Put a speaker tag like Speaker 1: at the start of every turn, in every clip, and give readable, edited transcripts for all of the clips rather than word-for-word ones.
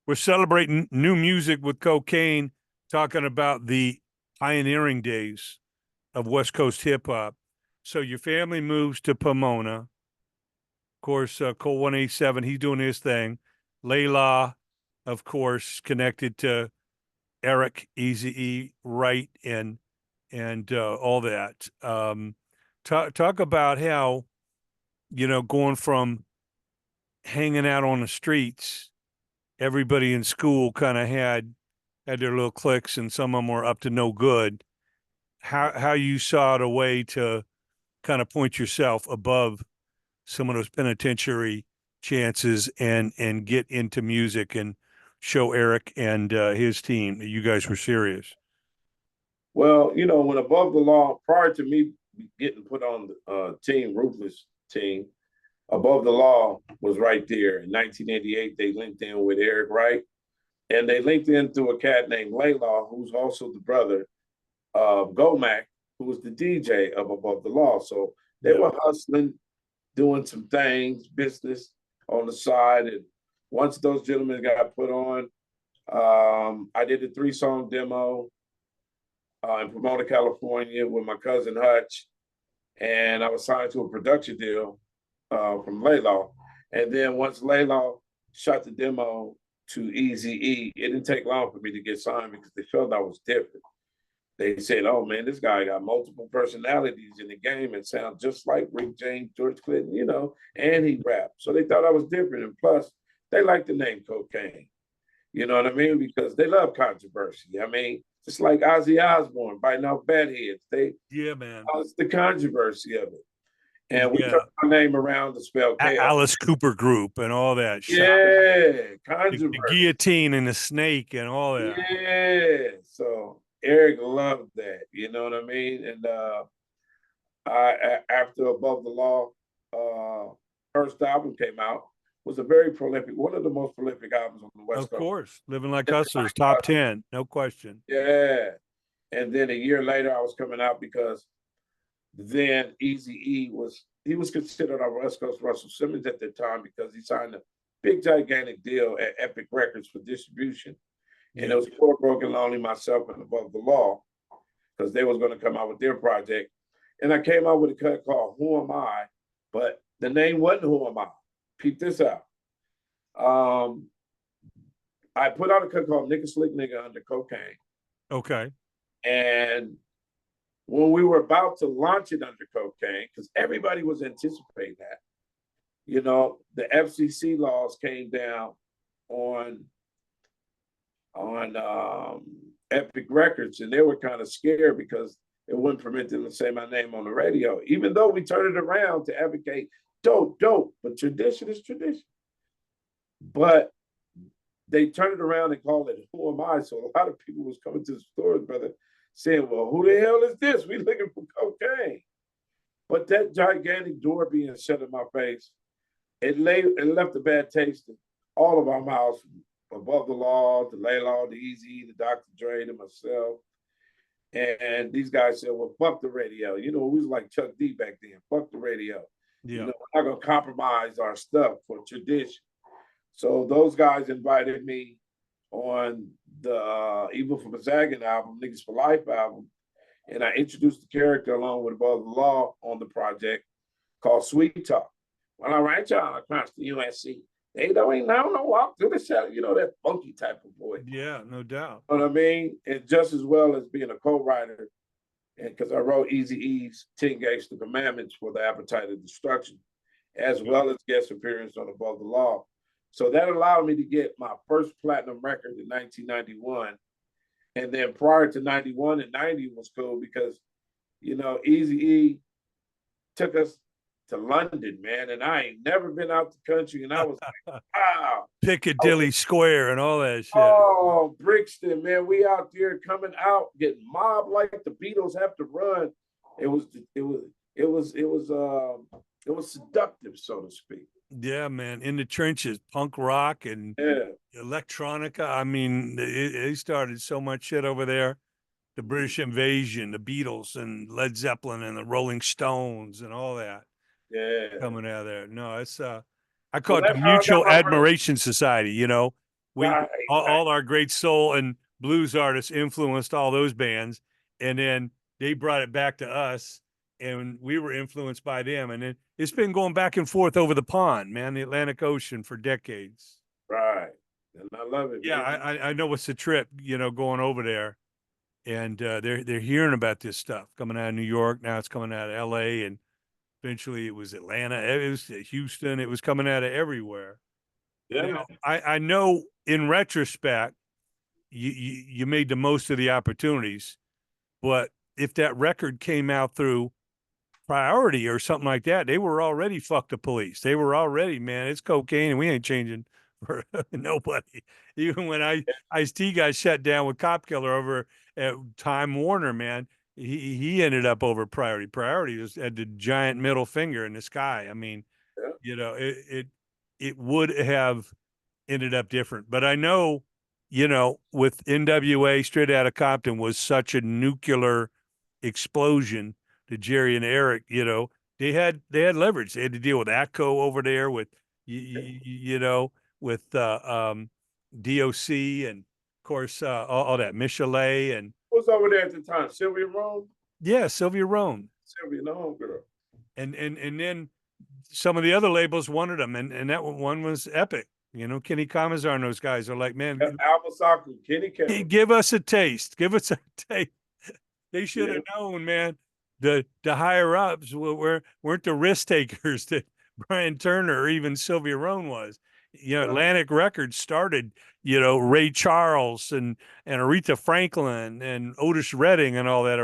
Speaker 1: we're celebrating new music with KOKANE, talking about the pioneering days of West Coast hip hop. So your family moves to Pomona. Of course, Cole 187, he's doing his thing. Layla, of course, connected to Eric, EAZY-E, Wright, and all that. Talk about how, going from hanging out on the streets, everybody in school kind of had their little cliques, and some of them were up to no good. How you sought a way to kind of point yourself above some of those penitentiary chances and get into music and show Eric and his team that you guys were serious.
Speaker 2: Well, when Above the Law, prior to me getting put on the team, Ruthless team, Above the Law was right there. In 1988, they linked in with Eric Wright, and they linked in through a cat named Laylaw, who's also the brother of Gomac, who was the DJ of Above the Law. So they were hustling, doing some things, business on the side. And once those gentlemen got put on, I did a 3-song demo in Pomona, California with my cousin Hutch. And I was signed to a production deal from Laylaw. And then once Laylaw shot the demo to EAZY-E, it didn't take long for me to get signed because they felt I was different. They said, oh man, this guy got multiple personalities in the game and sounds just like Rick James, George Clinton, and he rapped. So they thought I was different. And plus, they liked the name KOKANE. You know what I mean? Because they love controversy. I mean, just like Ozzy Osbourne biting off bad heads.
Speaker 1: Man.
Speaker 2: It's the controversy of it. And we took my name around to spell chaos.
Speaker 1: Alice Cooper Group and all that.
Speaker 2: Yeah, controversy.
Speaker 1: The guillotine and the snake and all that.
Speaker 2: Yeah. So Eric loved that. You know what I mean? And after Above the Law, first album came out, was a very prolific, one of the most prolific albums on the West Coast.
Speaker 1: Of course. Living Like Hustlers, top 10, no question.
Speaker 2: Yeah. And then a year later, I was coming out because then EAZY-E was considered our West Coast Russell Simmons at the time because he signed a big, gigantic deal at Epic Records for distribution. And it was Poor, Broken, Lonely, myself, and Above the Law because they was going to come out with their project. And I came out with a cut called Who Am I? But the name wasn't Who Am I? Peep this out. I put out a cut called Nigga Slick Nigga under KOKANE.
Speaker 1: Okay.
Speaker 2: And when we were about to launch it under KOKANE, because everybody was anticipating that, the FCC laws came down on Epic Records, and they were kind of scared because it wouldn't permit them to say my name on the radio, even though we turned it around to advocate dope, but tradition is tradition. But they turned it around and called it Who Am I? So a lot of people was coming to the stores, brother, saying, well, who the hell is this? We looking for KOKANE. But that gigantic door being shut in my face, it left a bad taste in all of our mouths, from Above the Law, to Laylaw, to EAZY, to Dr. Dre, to myself. And these guys said, well, fuck the radio. We was like Chuck D back then. Fuck the radio.
Speaker 1: Yeah.
Speaker 2: We're not going to compromise our stuff for tradition. So those guys invited me on the Evil from a Zaggin album, Niggas for Life album. And I introduced the character along with Above the Law on the project called Sweet Talk. When I write y'all across the USC, they don't walk through the cell, that funky type of voice.
Speaker 1: Yeah, no doubt.
Speaker 2: You know what I mean? And just as well as being a co-writer, and because I wrote EAZY-E's 10 Gangster Commandments for the Appetite of Destruction, as well as guest appearance on Above the Law. So that allowed me to get my first platinum record in 1991. And then prior to 91 and 90 was cool because, EAZY-E took us to London, man. And I ain't never been out the country. And I was like, wow.
Speaker 1: Piccadilly Square and all that shit.
Speaker 2: Oh, Brixton, man. We out there coming out, getting mobbed like the Beatles have to run. It was seductive, so to speak.
Speaker 1: Yeah, man, in the trenches, punk rock and electronica. I mean, they started so much shit over there. The British Invasion, the Beatles, and Led Zeppelin, and the Rolling Stones, and all that.
Speaker 2: Yeah,
Speaker 1: coming out of there. No, it's I call it the Mutual Admiration Society.
Speaker 2: Right.
Speaker 1: all our great soul and blues artists influenced all those bands, and then they brought it back to us, and we were influenced by them, and it's been going back and forth over the pond, man, the Atlantic Ocean for decades.
Speaker 2: Right. And I love it,
Speaker 1: Yeah,
Speaker 2: man.
Speaker 1: I know it's a trip, going over there, and they're hearing about this stuff coming out of New York. Now it's coming out of L.A. and eventually it was Atlanta. It was Houston. It was coming out of everywhere.
Speaker 2: Yeah, man.
Speaker 1: Now, I know in retrospect, you made the most of the opportunities, but if that record came out through Priority or something like that, they were already fuck the police. They were already, man, it's cocaine and we ain't changing for nobody. Even when Ice-T got shut down with Cop Killer over at Time Warner, man, he ended up over Priority. Priority just had the giant middle finger in the sky. I mean,
Speaker 2: Yeah.
Speaker 1: it would have ended up different. But I know, with NWA Straight Outta Compton was such a nuclear explosion to Jerry and Eric, they had leverage. They had to deal with Atco over there with with DOC and of course all that Michelet and
Speaker 2: Who was over there at the time? Sylvia Rome?
Speaker 1: yeah, Sylvia Rome.
Speaker 2: Sylvia, the homegirl.
Speaker 1: And then some of the other labels wanted them, and that one was Epic. Kenny Kamazar and those guys are like, man,
Speaker 2: Alpha Saku, Kenny Kevin.
Speaker 1: give us a taste. Give us a taste. They should have
Speaker 2: Yeah.
Speaker 1: known, man. The higher ups weren't the risk takers that Brian Turner or even Sylvia Rhone was. Atlantic Records started, Ray Charles and Aretha Franklin and Otis Redding and all that.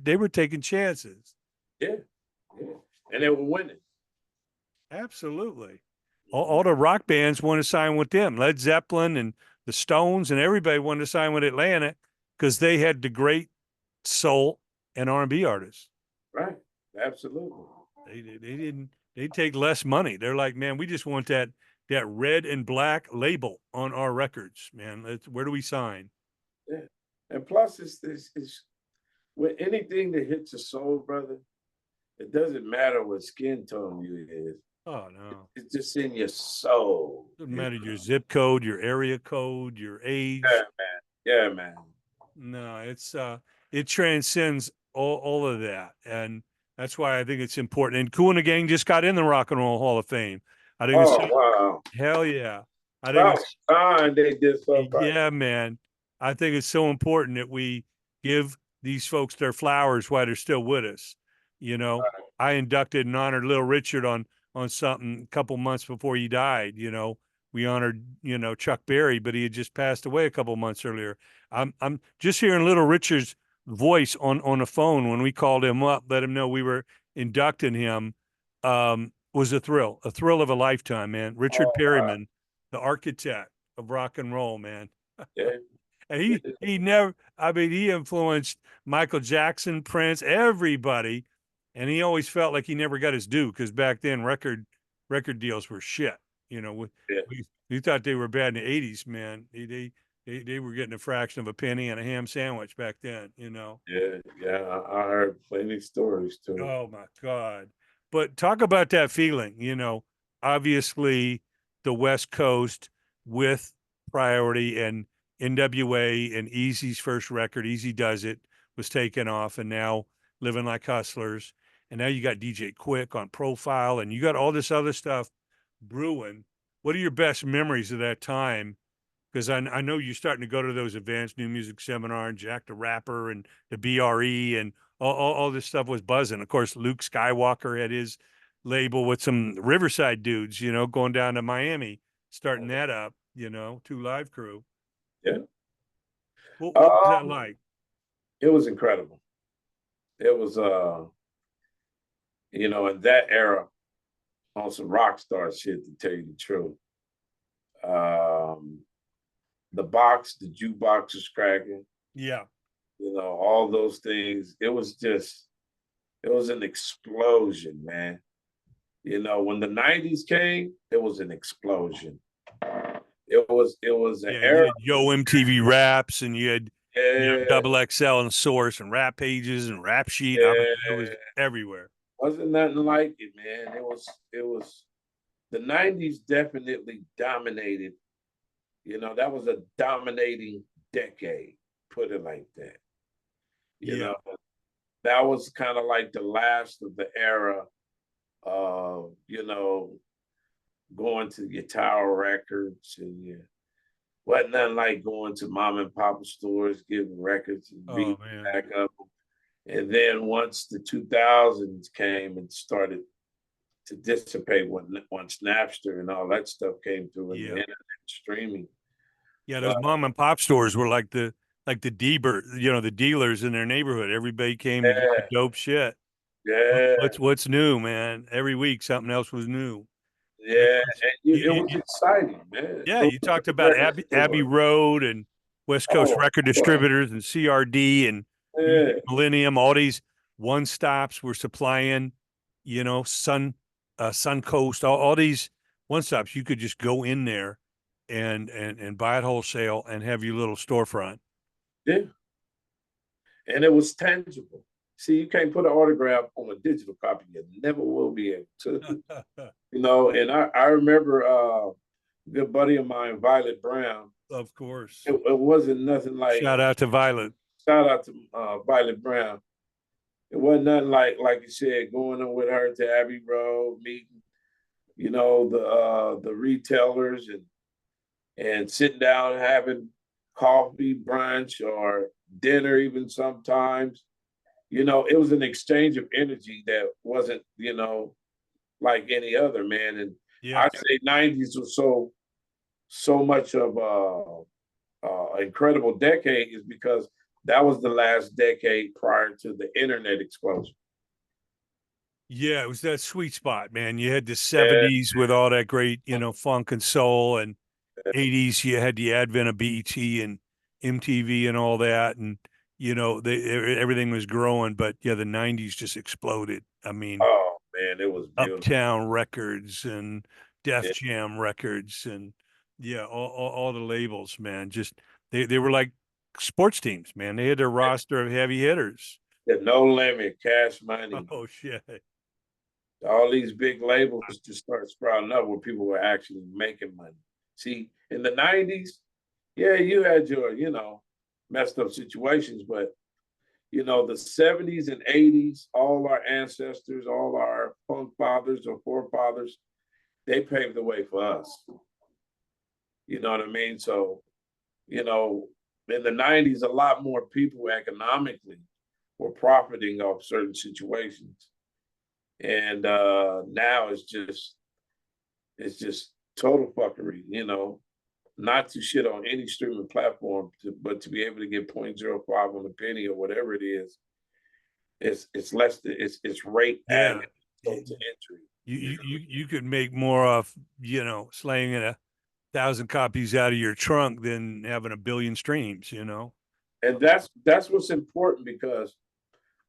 Speaker 1: They were taking chances.
Speaker 2: Yeah. Yeah. And they were winning.
Speaker 1: Absolutely. All the rock bands want to sign with them. Led Zeppelin and the Stones and everybody wanted to sign with Atlantic because they had the great soul and R&B artists.
Speaker 2: Right. Absolutely.
Speaker 1: They take less money. They're like, man, we just want that red and black label on our records, man. Where do we sign?
Speaker 2: Yeah. And plus it's with anything that hits your soul, brother, it doesn't matter what skin tone you is.
Speaker 1: Oh no.
Speaker 2: It's just in your soul.
Speaker 1: Doesn't matter your zip code, your area code, your age.
Speaker 2: Yeah, man. Yeah, man.
Speaker 1: No, it transcends all of that. And that's why I think it's important. And Kool and the Gang just got in the Rock and Roll Hall of Fame. I think
Speaker 2: Oh, wow.
Speaker 1: hell yeah. I think it's
Speaker 2: time they did so right.
Speaker 1: yeah, man. I think it's so important that we give these folks their flowers while they're still with us.
Speaker 2: Right.
Speaker 1: I inducted and honored Little Richard on something a couple months before he died. We honored, Chuck Berry, but he had just passed away a couple months earlier. I'm just hearing Little Richard's voice on the phone when we called him up, let him know we were inducting him. Was a thrill of a lifetime, man. Richard Perryman, the architect of rock and roll, man.
Speaker 2: Yeah.
Speaker 1: And he never, I mean, he influenced Michael Jackson, Prince, everybody, and he always felt like he never got his due because back then record deals were shit. We thought they were bad in the '80s, man. They were getting a fraction of a penny and a ham sandwich back then.
Speaker 2: Yeah. I heard plenty of stories too.
Speaker 1: Oh my God. But talk about that feeling, obviously the West Coast with Priority and NWA and Eazy's first record, Easy Does It, was taken off, and now Living Like Hustlers. And now you got DJ Quick on Profile, and you got all this other stuff brewing. What are your best memories of that time? Because I know you're starting to go to those events, New Music Seminar, and Jack the Rapper, and the BRE, and all this stuff was buzzing. Of course, Luke Skywalker had his label with some Riverside dudes, going down to Miami, starting that up, 2 Live Crew.
Speaker 2: Yeah.
Speaker 1: What was that like?
Speaker 2: It was incredible. It was, in that era, on some rock star shit, to tell you the truth. The jukebox was cracking.
Speaker 1: Yeah.
Speaker 2: All those things. It was an explosion, man. When the 90s came, it was an explosion. It was an era.
Speaker 1: Yo MTV Raps, and you had Double XL and Source and Rap Pages and Rap Sheet. I mean, it was everywhere.
Speaker 2: Wasn't nothing like it, man. It was the 90s definitely dominated That was a dominating decade, put it like that. You
Speaker 1: Yeah.
Speaker 2: know, that was kind of like the last of the era of, going to your Tower Records and wasn't nothing like going to mom and pop stores, getting records and
Speaker 1: Oh
Speaker 2: beating
Speaker 1: man.
Speaker 2: back up. And then once the 2000s came and started to dissipate, once Napster and all that stuff came through and the
Speaker 1: Yeah.
Speaker 2: internet streaming.
Speaker 1: Yeah. Those mom and pop stores were like the the dealers in their neighborhood. Everybody came to get the
Speaker 2: Yeah,
Speaker 1: dope shit.
Speaker 2: yeah,
Speaker 1: What's new, man? Every week something else was new. And of
Speaker 2: yeah.
Speaker 1: course,
Speaker 2: And it was exciting, man.
Speaker 1: yeah,
Speaker 2: Those
Speaker 1: you talked about
Speaker 2: record
Speaker 1: Abbey
Speaker 2: stores.
Speaker 1: Road and West Coast
Speaker 2: Oh,
Speaker 1: Record
Speaker 2: boy.
Speaker 1: Distributors and CRD and Music
Speaker 2: Yeah,
Speaker 1: Millennium. All these one stops were supplying, Suncoast, all these one stops. You could just go in there and buy it wholesale and have your little storefront.
Speaker 2: yeah. And it was tangible. See, you can't put an autograph on a digital copy. You never will be able to. And I remember a good buddy of mine, Violet Brown.
Speaker 1: Of course.
Speaker 2: It wasn't nothing like,
Speaker 1: Shout out to Violet.
Speaker 2: shout out to Violet Brown. It wasn't nothing like you said, going in with her to Abbey Road, meeting, the retailers and sitting down and having coffee, brunch, or dinner even sometimes. It was an exchange of energy that wasn't, like any other, man. And
Speaker 1: Yeah.
Speaker 2: I'd say 90s was so much of incredible decade is because that was the last decade prior to the internet explosion.
Speaker 1: Yeah, it was that sweet spot, man. You had the
Speaker 2: Yeah,
Speaker 1: 70s with all that great, funk and soul, and 80s you had the advent of BET and MTV and all that, and everything was growing, but yeah, the 90s just exploded. I mean,
Speaker 2: oh man, it was beautiful.
Speaker 1: Uptown Records and Def
Speaker 2: Yeah.
Speaker 1: Jam Records and yeah, all the labels, man. Just they were like sports teams, man. They had their roster of heavy hitters.
Speaker 2: The No Limit, Cash Money,
Speaker 1: Oh shit.
Speaker 2: all these big labels just started sprouting up where people were actually making money. See, in the 90s, yeah, you had your, messed up situations, but the 70s and 80s, all our ancestors, all our funk fathers or forefathers, they paved the way for us. You know what I mean? So, in the 90s, a lot more people economically were profiting off certain situations. And now it's just total fuckery, not to shit on any streaming platform, but to be able to get 0.05 on the penny or whatever it is, it's less than it's rate
Speaker 1: Yeah.
Speaker 2: added to entry.
Speaker 1: You could make more off, slanging 1,000 copies out of your trunk than having 1 billion streams.
Speaker 2: And that's what's important because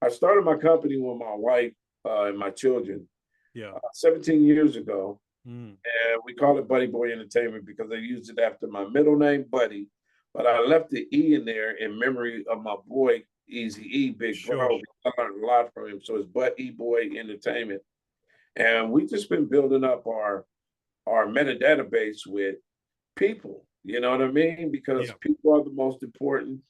Speaker 2: I started my company with my wife and my children
Speaker 1: Yeah.
Speaker 2: 17 years ago.
Speaker 1: Mm.
Speaker 2: And we call it Buddy Boy Entertainment because I used it after my middle name, Buddy. But I left the E in there in memory of my boy, EAZY-E, Big
Speaker 1: Sure.
Speaker 2: Bro. I learned a lot from him. So it's Buddy Boy Entertainment. And we just been building up our metadata base with people. You know what I mean? Because
Speaker 1: Yeah.
Speaker 2: people are the most important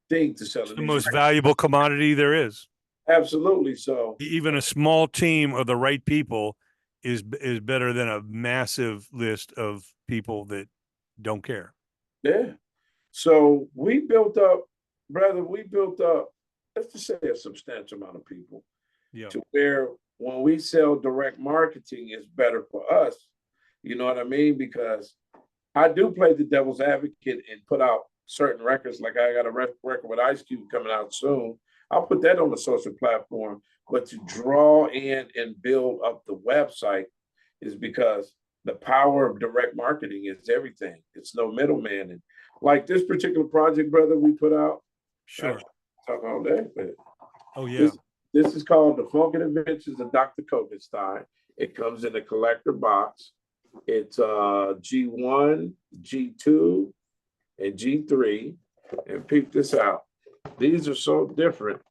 Speaker 2: thing to sell.
Speaker 1: It's the most valuable commodity there is.
Speaker 2: Absolutely. So
Speaker 1: Even a small team of the right people is better than a massive list of people that don't care.
Speaker 2: yeah. So we built up, brother, let's just say a substantial amount of people.
Speaker 1: Yeah.
Speaker 2: To where when we sell direct marketing, it's better for us. You know what I mean? Because I do play the devil's advocate and put out certain records. Like I got a record with Ice Cube coming out soon. I'll put that on the social platform. But to draw in and build up the website is because the power of direct marketing is everything. It's no middleman. And like this particular project, brother, we put out.
Speaker 1: Sure.
Speaker 2: Talk all day, but
Speaker 1: oh yeah.
Speaker 2: This is called The Funkin' Adventures of Dr. KOKANE. It comes in a collector box. It's G1, G2, and G3. And peep this out. These are so different,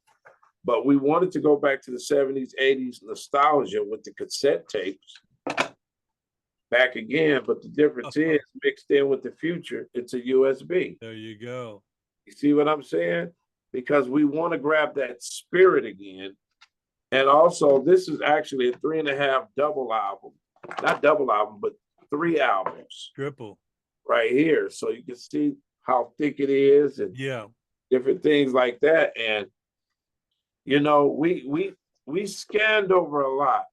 Speaker 2: but we wanted to go back to the 70s, 80s nostalgia with the cassette tapes back again. But the difference is mixed in with the future, it's a USB.
Speaker 1: There you go.
Speaker 2: You see what I'm saying? Because we want to grab that spirit again. And also, this is actually a 3.5 double album. Not double album, but 3 albums.
Speaker 1: Triple.
Speaker 2: Right here. So you can see how thick it is and
Speaker 1: yeah,
Speaker 2: different things like that. And you know, we scanned over a lot.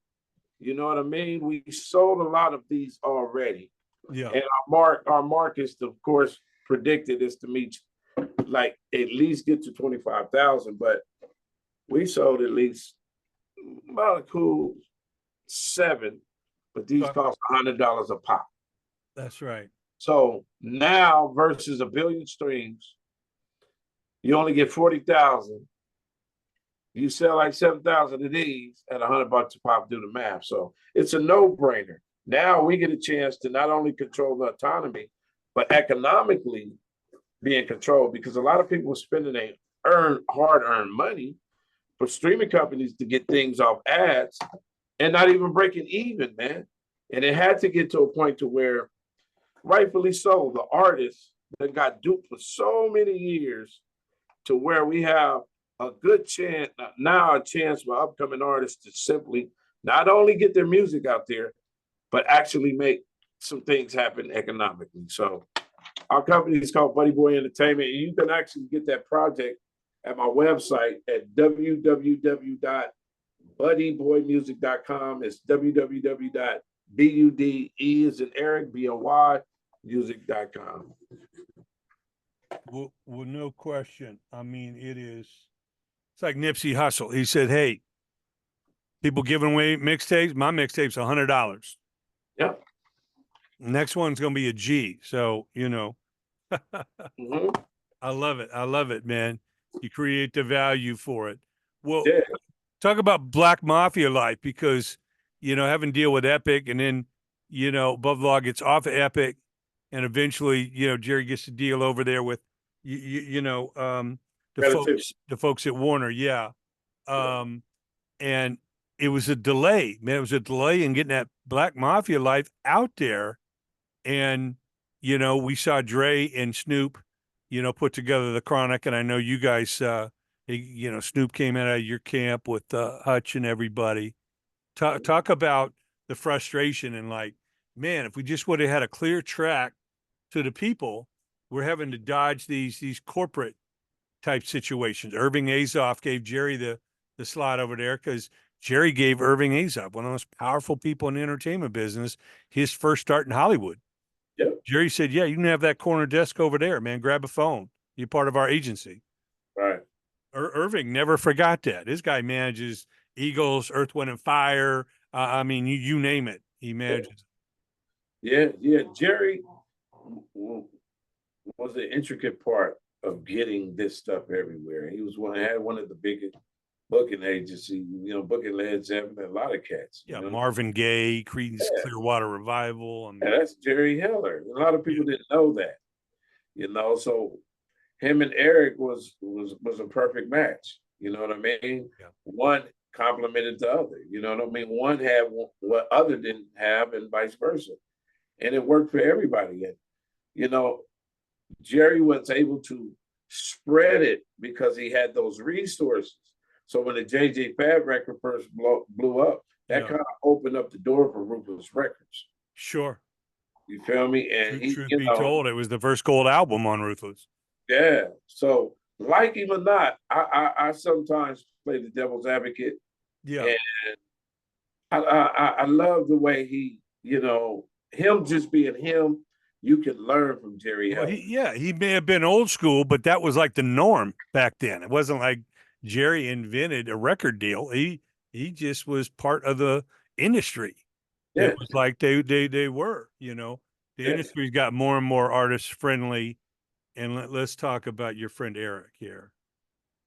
Speaker 2: You know what I mean? We sold a lot of these already.
Speaker 1: Yeah.
Speaker 2: And our markets, of course, predicted is to meet like at least get to 25,000, but we sold at least about a cool 7, but these cost $100 a pop.
Speaker 1: That's right.
Speaker 2: So now versus a billion streams, you only get 40,000. You sell like 7,000 of these at $100 a pop, do the math. So it's a no-brainer. Now we get a chance to not only control the autonomy, but economically be in control, because a lot of people are spending their hard-earned money for streaming companies to get things off ads and not even breaking even, man. And it had to get to a point to where, rightfully so, the artists that got duped for so many years to where we have a good chance, now a chance for upcoming artists to simply not only get their music out there, but actually make some things happen economically. So our company is called Buddy Boy Entertainment, and you can actually get that project at my website at www.buddyboymusic.com. It's www.BUDE as in Eric, BOY, music.com.
Speaker 1: Well, no question. I mean, it's like Nipsey Hussle. He said, hey, people giving away mixtapes. My mixtape's $100.
Speaker 2: Yep.
Speaker 1: Next one's going to be a G. So, you know, I love it. I love it, man. You create the value for it. Well,
Speaker 2: yeah.
Speaker 1: Talk about Black Mafia life, because, you know, having to deal with Epic, and then, you know, Above the Law gets off of Epic, and eventually, you know, Jerry gets to deal over there with, the folks at Warner. Yeah. And it was a delay, man. It was a delay in getting that Black Mafia life out there. And, you know, we saw Dre and Snoop, you know, put together the Chronic. And I know you guys, Snoop came out of your camp with Hutch and everybody. Talk about the frustration and like, man, if we just would have had a clear track to the people, we're having to dodge these corporate type situations. Irving Azoff gave Jerry the slot over there because Jerry gave Irving Azoff, one of the most powerful people in the entertainment business, his first start in Hollywood.
Speaker 2: Yep.
Speaker 1: Jerry said, yeah, you can have that corner desk over there, man. Grab a phone. You're part of our agency.
Speaker 2: Right.
Speaker 1: Irving never forgot that. This guy manages Eagles, Earth, Wind, and Fire. I mean, you name it, he manages.
Speaker 2: Yeah. Jerry was an intricate part of getting this stuff everywhere. He was had one of the biggest booking agencies, you know, booking Led Zeppelin, a lot of cats.
Speaker 1: Yeah,
Speaker 2: you know?
Speaker 1: Marvin Gaye, Creedence Clearwater Revival. I mean,
Speaker 2: and that's Jerry Heller. A lot of people didn't know that, you know. So him and Eric was a perfect match. You know what I mean?
Speaker 1: Yeah.
Speaker 2: One complemented the other. You know what I mean? One had what other didn't have, and vice versa, and it worked for everybody. And you know, Jerry was able to spread it because he had those resources. So when the JJ Fad record first blew up, that kind of opened up the door for Ruthless Records.
Speaker 1: Sure.
Speaker 2: You feel me? And
Speaker 1: truth be told, it was the first gold album on Ruthless.
Speaker 2: Yeah. So like him or not, I sometimes play the devil's advocate.
Speaker 1: Yeah.
Speaker 2: And I love the way he, you know, him just being him. You can learn from Jerry Heller.
Speaker 1: He may have been old school, but that was like the norm back then. It wasn't like Jerry invented a record deal. He just was part of the industry. Yeah. It was like they were, you know. The industry's got more and more artist friendly. And let's talk about your friend Eric here.